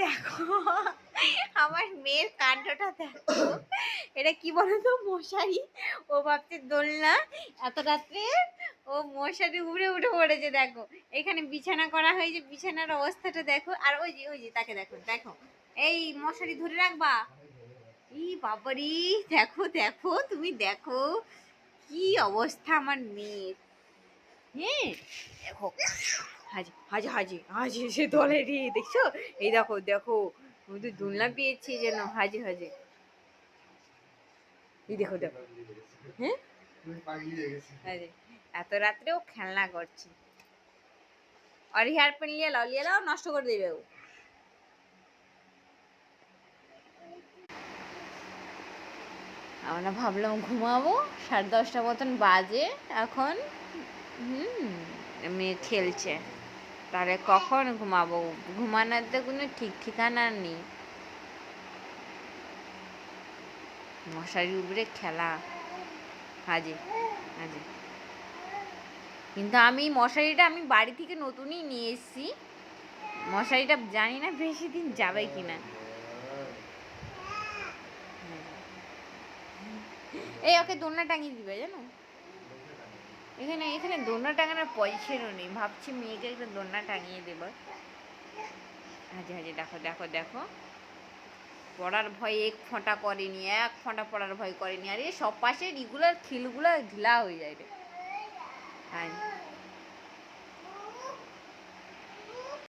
দেখো আমার মেয়ের কাণ্ডটা দেখো। এটা কি বলতো, মশারি। ও ভাবছে দোলনা, এত রাত্রে ও মশারি উড়ে উঠে পড়েছে। দেখো এখানে বিছানা করা হয়েছে, বিছানার অবস্থাটা দেখো। আর ওই যে তাকে দেখো দেখো, এই মশারি ধরে রাখবা। ই বাবারি, দেখো দেখো তুমি দেখো কি অবস্থা আমার মেয়ের। হ্যাঁ দেখো, হাজি হাজি হাজি হাজি সে দলে রে, দেখছো? এই দেখো দেখো, আমি তো দোলনা পেয়েছি যেন। হাজি হাজি, এই দেখো দেখো। হ্যাঁ আরে এত রাত্রেও খেলনা করছি। আর হেয়ার পেন লিয়ে লাও, নষ্ট করে দেবে ও। আমরা ভাবলাম ঘুমাবো, 10:30 মতন বাজে এখন। মেয়ে খেলছে, তাহলে কখন ঘুমাবো? ঘুমানোর তো কোনো ঠিক ঠিকানা নেই। মশারির উপরে খেলা, হাজি হাজি। কিন্তু আমি মশারিটা আমি বাড়ি থেকে নতুনই নিয়ে এসেছি। মশারিটা জানি না বেশি দিন যাবে কিনা। এই ওকে দোলনা টাঙিয়ে দিবে জানো, এখানে এখানে দোলনা টাঙানোর পয়সাও নেই। ভাবছি মেয়েকে একটা দোলনা টাঙিয়ে দেবো। হাজি হাজি দেখো দেখো দেখো, পড়ার ভয় এক ফোঁটা করেনি, এক ফোঁটা পড়ার ভয় করেনি। আর এই সব পাশে রিগুলার খিলগুলো ঢিলা হয়ে যায় রে। হ্যাঁ